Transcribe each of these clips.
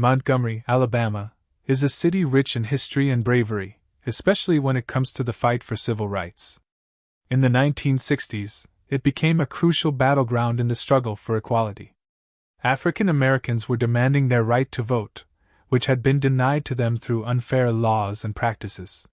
Montgomery, Alabama, is a city rich in history and bravery, especially when it comes to the fight for civil rights. In the 1960s, it became a crucial battleground in the struggle for equality. African Americans were demanding their right to vote, which had been denied to them through unfair laws and practices.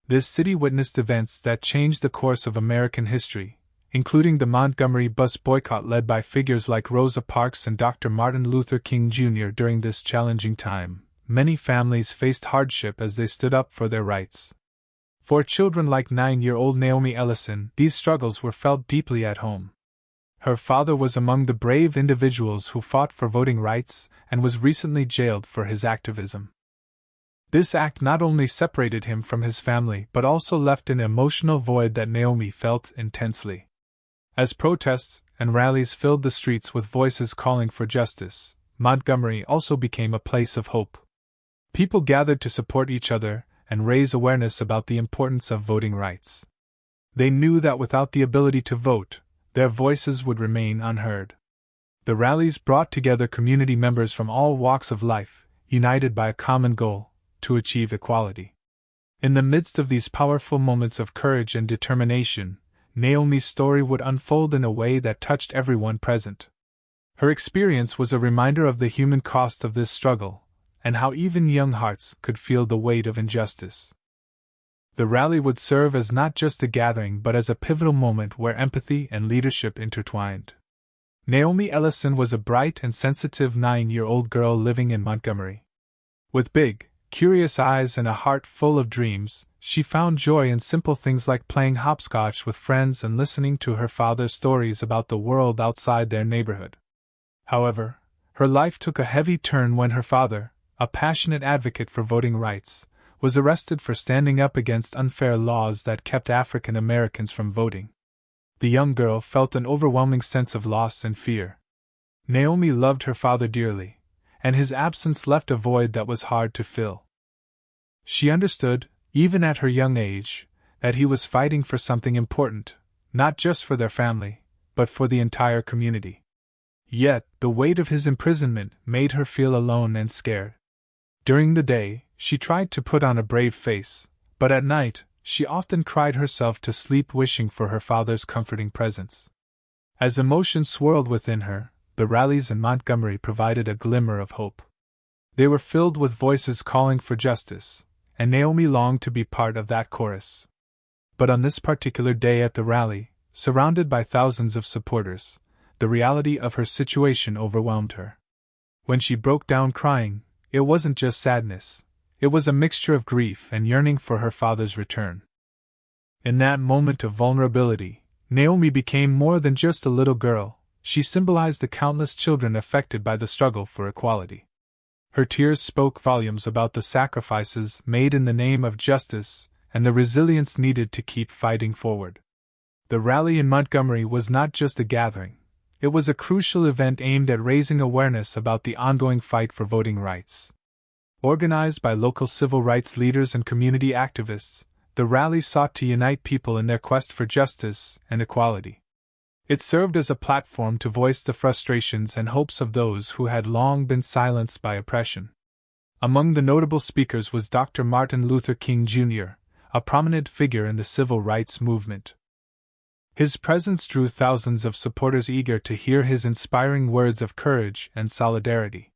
This city witnessed events that changed the course of American history, including the Montgomery bus boycott led by figures like Rosa Parks and Dr. Martin Luther King Jr. During this challenging time, many families faced hardship as they stood up for their rights. For children like 9-year-old Naomi Ellison, these struggles were felt deeply at home. Her father was among the brave individuals who fought for voting rights and was recently jailed for his activism. This act not only separated him from his family but also left an emotional void that Naomi felt intensely. As protests and rallies filled the streets with voices calling for justice, Montgomery also became a place of hope. People gathered to support each other and raise awareness about the importance of voting rights. They knew that without the ability to vote, their voices would remain unheard. The rallies brought together community members from all walks of life, united by a common goal: to achieve equality. In the midst of these powerful moments of courage and determination, Naomi's story would unfold in a way that touched everyone present. Her experience was a reminder of the human cost of this struggle, and how even young hearts could feel the weight of injustice. The rally would serve as not just a gathering but as a pivotal moment where empathy and leadership intertwined. Naomi Ellison was a bright and sensitive 9-year-old girl living in Montgomery. With big, curious eyes and a heart full of dreams, she found joy in simple things like playing hopscotch with friends and listening to her father's stories about the world outside their neighborhood. However, her life took a heavy turn when her father, a passionate advocate for voting rights, was arrested for standing up against unfair laws that kept African Americans from voting. The young girl felt an overwhelming sense of loss and fear. Naomi loved her father dearly, and his absence left a void that was hard to fill. She understood, even at her young age, that he was fighting for something important, not just for their family, but for the entire community. Yet, the weight of his imprisonment made her feel alone and scared. During the day, she tried to put on a brave face, but at night, she often cried herself to sleep wishing for her father's comforting presence. As emotions swirled within her, the rallies in Montgomery provided a glimmer of hope. They were filled with voices calling for justice, and Naomi longed to be part of that chorus. But on this particular day at the rally, surrounded by thousands of supporters, the reality of her situation overwhelmed her. When she broke down crying, it wasn't just sadness. It was a mixture of grief and yearning for her father's return. In that moment of vulnerability, Naomi became more than just a little girl. She symbolized the countless children affected by the struggle for equality. Her tears spoke volumes about the sacrifices made in the name of justice and the resilience needed to keep fighting forward. The rally in Montgomery was not just a gathering. It was a crucial event aimed at raising awareness about the ongoing fight for voting rights. Organized by local civil rights leaders and community activists, the rally sought to unite people in their quest for justice and equality. It served as a platform to voice the frustrations and hopes of those who had long been silenced by oppression. Among the notable speakers was Dr. Martin Luther King Jr., a prominent figure in the civil rights movement. His presence drew thousands of supporters eager to hear his inspiring words of courage and solidarity.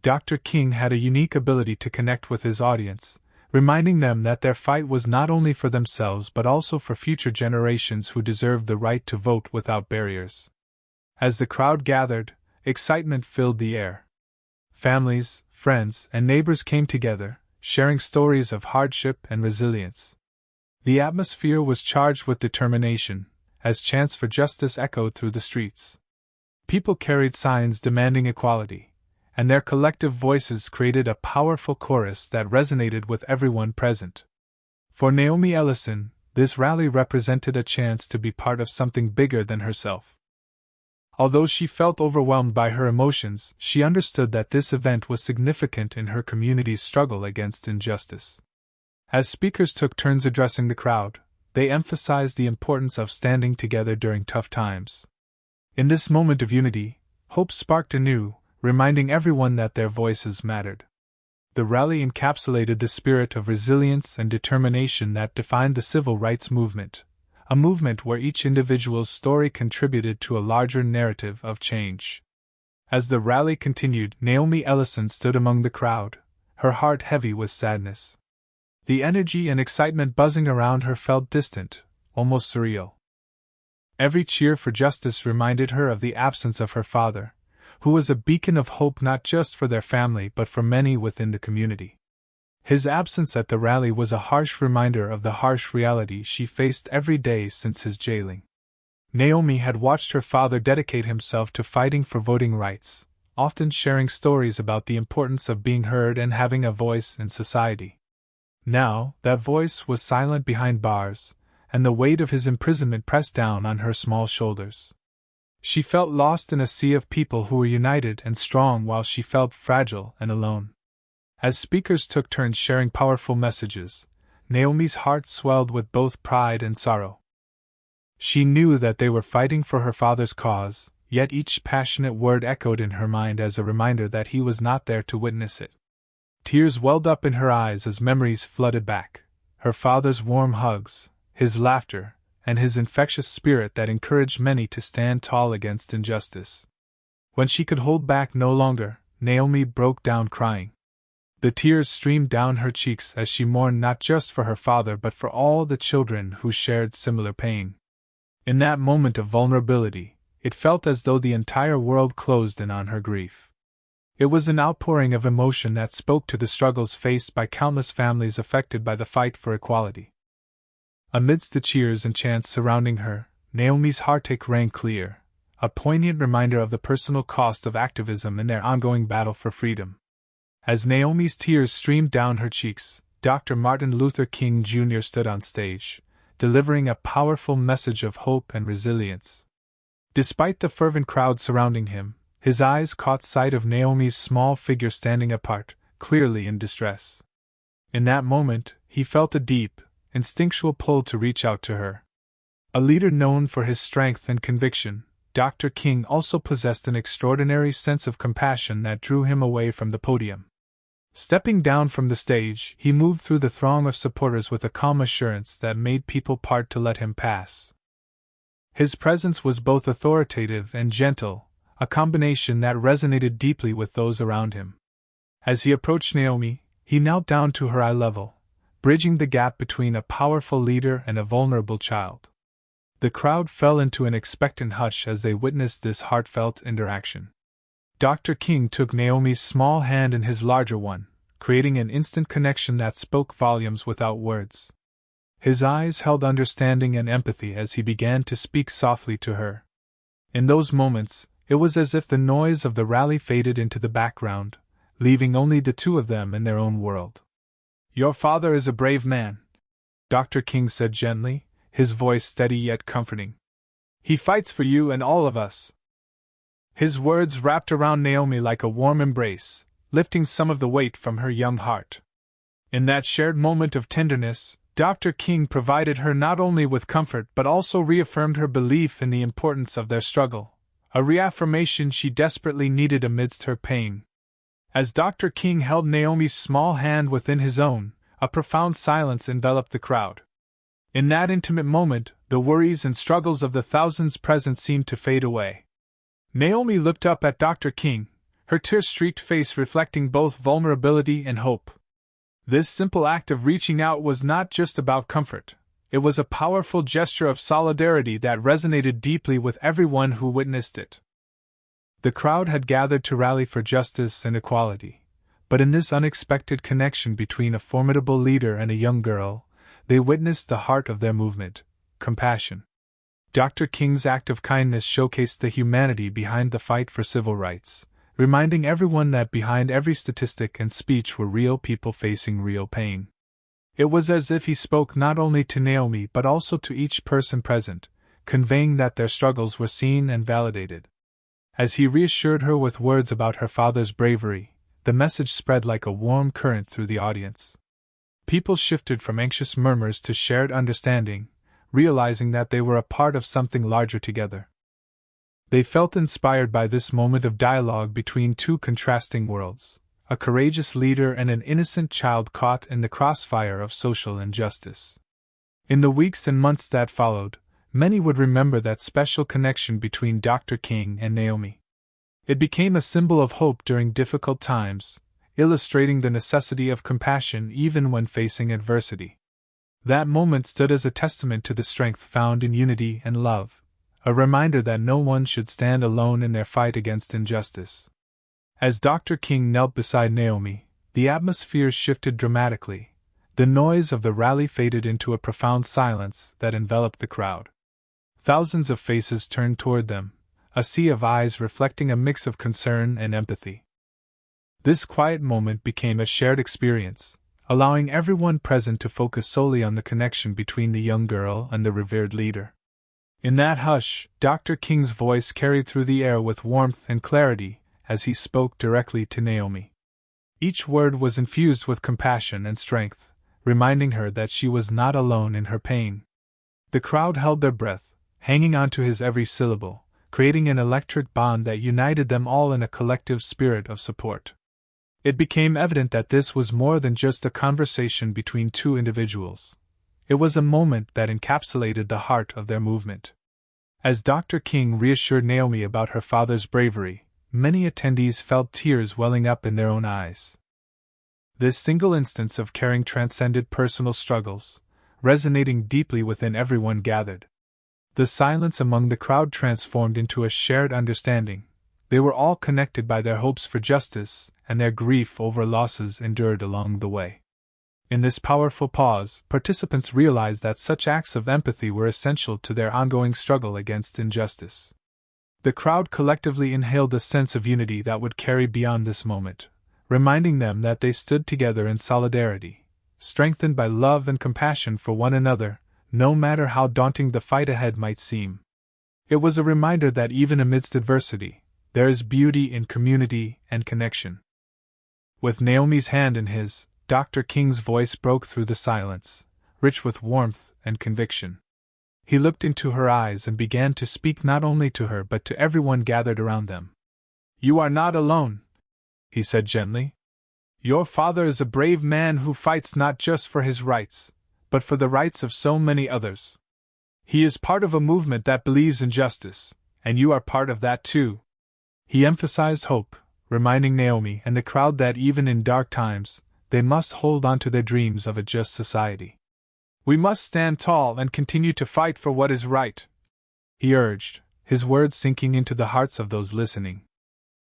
Dr. King had a unique ability to connect with his audience, reminding them that their fight was not only for themselves but also for future generations who deserved the right to vote without barriers. As the crowd gathered, excitement filled the air. Families, friends, and neighbors came together, sharing stories of hardship and resilience. The atmosphere was charged with determination, as chants for justice echoed through the streets. People carried signs demanding equality, and their collective voices created a powerful chorus that resonated with everyone present. For Naomi Ellison, this rally represented a chance to be part of something bigger than herself. Although she felt overwhelmed by her emotions, she understood that this event was significant in her community's struggle against injustice. As speakers took turns addressing the crowd, they emphasized the importance of standing together during tough times. In this moment of unity, hope sparked anew, reminding everyone that their voices mattered. The rally encapsulated the spirit of resilience and determination that defined the civil rights movement, a movement where each individual's story contributed to a larger narrative of change. As the rally continued, Naomi Ellison stood among the crowd, her heart heavy with sadness. The energy and excitement buzzing around her felt distant, almost surreal. Every cheer for justice reminded her of the absence of her father, who was a beacon of hope not just for their family but for many within the community. His absence at the rally was a harsh reminder of the harsh reality she faced every day since his jailing. Naomi had watched her father dedicate himself to fighting for voting rights, often sharing stories about the importance of being heard and having a voice in society. Now, that voice was silent behind bars, and the weight of his imprisonment pressed down on her small shoulders. She felt lost in a sea of people who were united and strong while she felt fragile and alone. As speakers took turns sharing powerful messages, Naomi's heart swelled with both pride and sorrow. She knew that they were fighting for her father's cause, yet each passionate word echoed in her mind as a reminder that he was not there to witness it. Tears welled up in her eyes as memories flooded back, her father's warm hugs, his laughter, and his infectious spirit that encouraged many to stand tall against injustice. When she could hold back no longer, Naomi broke down crying. The tears streamed down her cheeks as she mourned not just for her father but for all the children who shared similar pain. In that moment of vulnerability, it felt as though the entire world closed in on her grief. It was an outpouring of emotion that spoke to the struggles faced by countless families affected by the fight for equality. Amidst the cheers and chants surrounding her, Naomi's heartache rang clear, a poignant reminder of the personal cost of activism in their ongoing battle for freedom. As Naomi's tears streamed down her cheeks, Dr. Martin Luther King Jr. stood on stage, delivering a powerful message of hope and resilience. Despite the fervent crowd surrounding him, his eyes caught sight of Naomi's small figure standing apart, clearly in distress. In that moment, he felt a deep, instinctual pull to reach out to her. A leader known for his strength and conviction, Dr. King also possessed an extraordinary sense of compassion that drew him away from the podium. Stepping down from the stage, he moved through the throng of supporters with a calm assurance that made people part to let him pass. His presence was both authoritative and gentle, a combination that resonated deeply with those around him. As he approached Naomi, he knelt down to her eye level, bridging the gap between a powerful leader and a vulnerable child. The crowd fell into an expectant hush as they witnessed this heartfelt interaction. Dr. King took Naomi's small hand in his larger one, creating an instant connection that spoke volumes without words. His eyes held understanding and empathy as he began to speak softly to her. In those moments, it was as if the noise of the rally faded into the background, leaving only the two of them in their own world. "Your father is a brave man," Dr. King said gently, his voice steady yet comforting. "He fights for you and all of us." His words wrapped around Naomi like a warm embrace, lifting some of the weight from her young heart. In that shared moment of tenderness, Dr. King provided her not only with comfort but also reaffirmed her belief in the importance of their struggle, a reaffirmation she desperately needed amidst her pain. As Dr. King held Naomi's small hand within his own, a profound silence enveloped the crowd. In that intimate moment, the worries and struggles of the thousands present seemed to fade away. Naomi looked up at Dr. King, her tear-streaked face reflecting both vulnerability and hope. This simple act of reaching out was not just about comfort. It was a powerful gesture of solidarity that resonated deeply with everyone who witnessed it. The crowd had gathered to rally for justice and equality, but in this unexpected connection between a formidable leader and a young girl, they witnessed the heart of their movement: compassion. Dr. King's act of kindness showcased the humanity behind the fight for civil rights, reminding everyone that behind every statistic and speech were real people facing real pain. It was as if he spoke not only to Naomi but also to each person present, conveying that their struggles were seen and validated. As he reassured her with words about her father's bravery, the message spread like a warm current through the audience. People shifted from anxious murmurs to shared understanding, realizing that they were a part of something larger together. They felt inspired by this moment of dialogue between two contrasting worlds, a courageous leader and an innocent child caught in the crossfire of social injustice. In the weeks and months that followed, many would remember that special connection between Dr. King and Naomi. It became a symbol of hope during difficult times, illustrating the necessity of compassion even when facing adversity. That moment stood as a testament to the strength found in unity and love, a reminder that no one should stand alone in their fight against injustice. As Dr. King knelt beside Naomi, the atmosphere shifted dramatically. The noise of the rally faded into a profound silence that enveloped the crowd. Thousands of faces turned toward them, a sea of eyes reflecting a mix of concern and empathy. This quiet moment became a shared experience, allowing everyone present to focus solely on the connection between the young girl and the revered leader. In that hush, Dr. King's voice carried through the air with warmth and clarity as he spoke directly to Naomi. Each word was infused with compassion and strength, reminding her that she was not alone in her pain. The crowd held their breath, hanging on to his every syllable, creating an electric bond that united them all in a collective spirit of support. It became evident that this was more than just a conversation between two individuals. It was a moment that encapsulated the heart of their movement. As Dr. King reassured Naomi about her father's bravery, many attendees felt tears welling up in their own eyes. This single instance of caring transcended personal struggles, resonating deeply within everyone gathered. The silence among the crowd transformed into a shared understanding. They were all connected by their hopes for justice and their grief over losses endured along the way. In this powerful pause, participants realized that such acts of empathy were essential to their ongoing struggle against injustice. The crowd collectively inhaled a sense of unity that would carry beyond this moment, reminding them that they stood together in solidarity, strengthened by love and compassion for one another, no matter how daunting the fight ahead might seem. It was a reminder that even amidst adversity, there is beauty in community and connection. With Naomi's hand in his, Dr. King's voice broke through the silence, rich with warmth and conviction. He looked into her eyes and began to speak not only to her but to everyone gathered around them. "You are not alone," he said gently. "Your father is a brave man who fights not just for his rights, but for the rights of so many others. He is part of a movement that believes in justice, and you are part of that too." He emphasized hope, reminding Naomi and the crowd that even in dark times, they must hold on to their dreams of a just society. "We must stand tall and continue to fight for what is right," he urged, his words sinking into the hearts of those listening.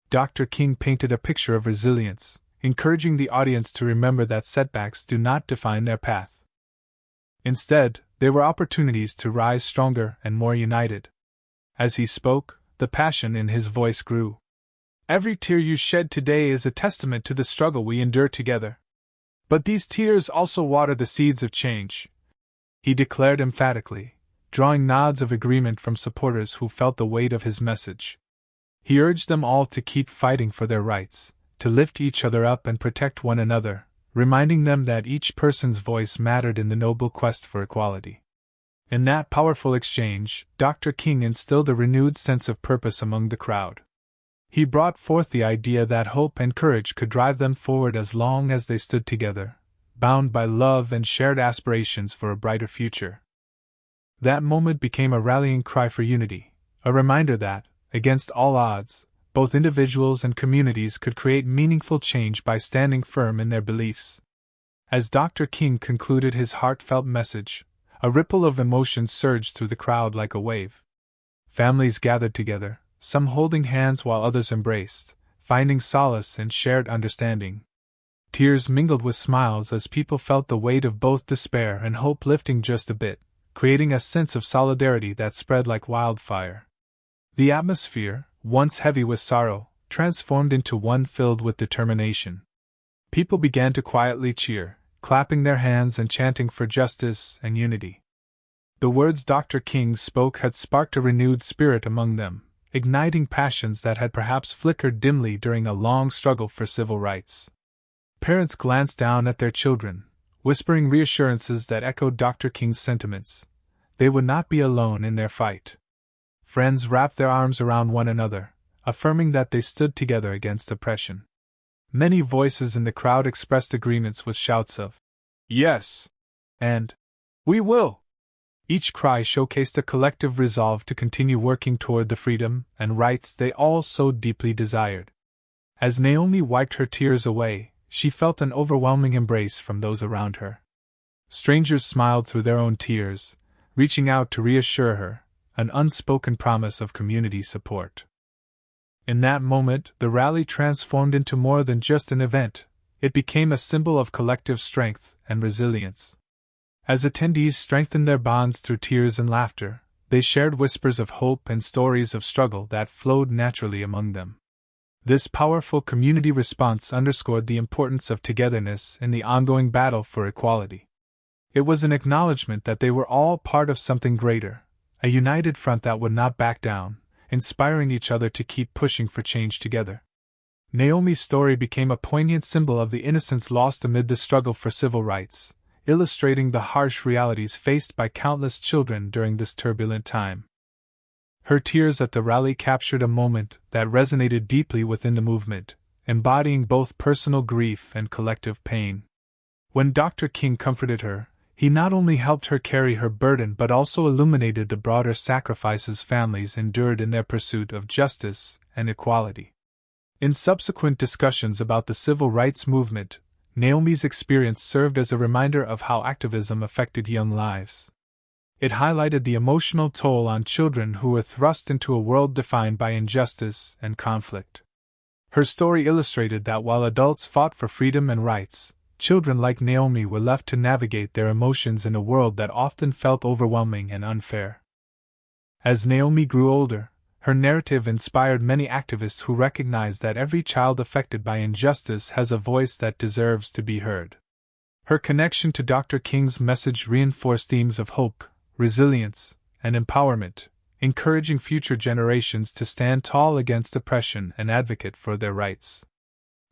Dr. King painted a picture of resilience, encouraging the audience to remember that setbacks do not define their path. Instead, they were opportunities to rise stronger and more united. As he spoke, the passion in his voice grew. "Every tear you shed today is a testament to the struggle we endure together. But these tears also water the seeds of change," he declared emphatically, drawing nods of agreement from supporters who felt the weight of his message. He urged them all to keep fighting for their rights, to lift each other up and protect one another, reminding them that each person's voice mattered in the noble quest for equality. In that powerful exchange, Dr. King instilled a renewed sense of purpose among the crowd. He brought forth the idea that hope and courage could drive them forward as long as they stood together, bound by love and shared aspirations for a brighter future. That moment became a rallying cry for unity, a reminder that, against all odds, both individuals and communities could create meaningful change by standing firm in their beliefs. As Dr. King concluded his heartfelt message, a ripple of emotion surged through the crowd like a wave. Families gathered together, some holding hands while others embraced, finding solace in shared understanding. Tears mingled with smiles as people felt the weight of both despair and hope lifting just a bit, creating a sense of solidarity that spread like wildfire. The atmosphere, once heavy with sorrow, transformed into one filled with determination. People began to quietly cheer, clapping their hands and chanting for justice and unity. The words Dr. King spoke had sparked a renewed spirit among them, igniting passions that had perhaps flickered dimly during a long struggle for civil rights. Parents glanced down at their children, whispering reassurances that echoed Dr. King's sentiments. They would not be alone in their fight. Friends wrapped their arms around one another, affirming that they stood together against oppression. Many voices in the crowd expressed agreements with shouts of, "Yes!" and "We will!" Each cry showcased a collective resolve to continue working toward the freedom and rights they all so deeply desired. As Naomi wiped her tears away, she felt an overwhelming embrace from those around her. Strangers smiled through their own tears, reaching out to reassure her, an unspoken promise of community support. In that moment, the rally transformed into more than just an event. It became a symbol of collective strength and resilience. As attendees strengthened their bonds through tears and laughter, they shared whispers of hope and stories of struggle that flowed naturally among them. This powerful community response underscored the importance of togetherness in the ongoing battle for equality. It was an acknowledgement that they were all part of something greater, a united front that would not back down, inspiring each other to keep pushing for change together. Naomi's story became a poignant symbol of the innocence lost amid the struggle for civil rights, illustrating the harsh realities faced by countless children during this turbulent time. Her tears at the rally captured a moment that resonated deeply within the movement, embodying both personal grief and collective pain. When Dr. King comforted her, he not only helped her carry her burden but also illuminated the broader sacrifices families endured in their pursuit of justice and equality. In subsequent discussions about the civil rights movement, Naomi's experience served as a reminder of how activism affected young lives. It highlighted the emotional toll on children who were thrust into a world defined by injustice and conflict. Her story illustrated that while adults fought for freedom and rights, children like Naomi were left to navigate their emotions in a world that often felt overwhelming and unfair. As Naomi grew older, her narrative inspired many activists who recognized that every child affected by injustice has a voice that deserves to be heard. Her connection to Dr. King's message reinforced themes of hope, resilience, and empowerment, encouraging future generations to stand tall against oppression and advocate for their rights.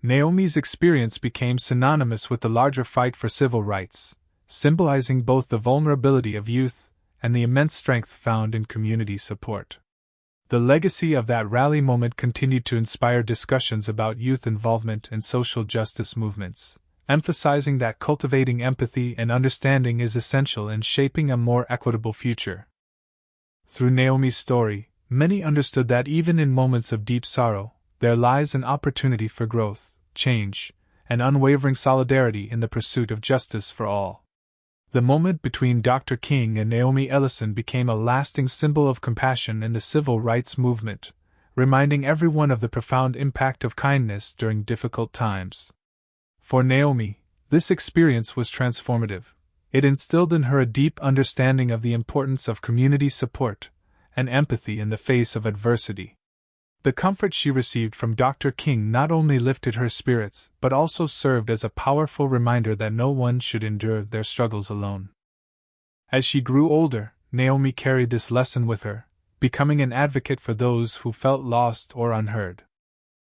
Naomi's experience became synonymous with the larger fight for civil rights, symbolizing both the vulnerability of youth and the immense strength found in community support. The legacy of that rally moment continued to inspire discussions about youth involvement in social justice movements, emphasizing that cultivating empathy and understanding is essential in shaping a more equitable future. Through Naomi's story, many understood that even in moments of deep sorrow, there lies an opportunity for growth, change, and unwavering solidarity in the pursuit of justice for all. The moment between Dr. King and Naomi Ellison became a lasting symbol of compassion in the civil rights movement, reminding everyone of the profound impact of kindness during difficult times. For Naomi, this experience was transformative. It instilled in her a deep understanding of the importance of community support and empathy in the face of adversity. The comfort she received from Dr. King not only lifted her spirits but also served as a powerful reminder that no one should endure their struggles alone. As she grew older, Naomi carried this lesson with her, becoming an advocate for those who felt lost or unheard.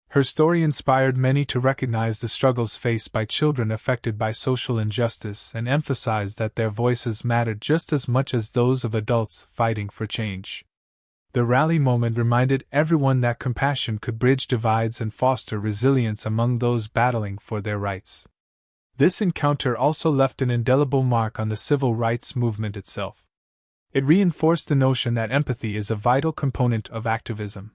Her story inspired many to recognize the struggles faced by children affected by social injustice and emphasized that their voices mattered just as much as those of adults fighting for change. The rally moment reminded everyone that compassion could bridge divides and foster resilience among those battling for their rights. This encounter also left an indelible mark on the civil rights movement itself. It reinforced the notion that empathy is a vital component of activism.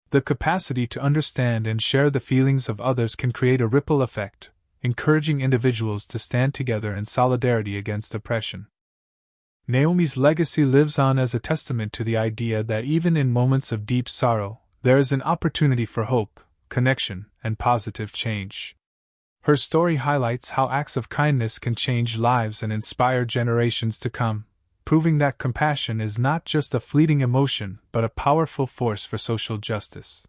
The capacity to understand and share the feelings of others can create a ripple effect, encouraging individuals to stand together in solidarity against oppression. Naomi's legacy lives on as a testament to the idea that even in moments of deep sorrow, there is an opportunity for hope, connection, and positive change. Her story highlights how acts of kindness can change lives and inspire generations to come, proving that compassion is not just a fleeting emotion but a powerful force for social justice.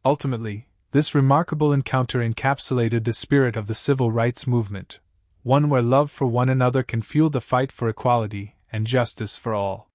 Ultimately, this remarkable encounter encapsulated the spirit of the civil rights movement, one where love for one another can fuel the fight for equality and justice for all.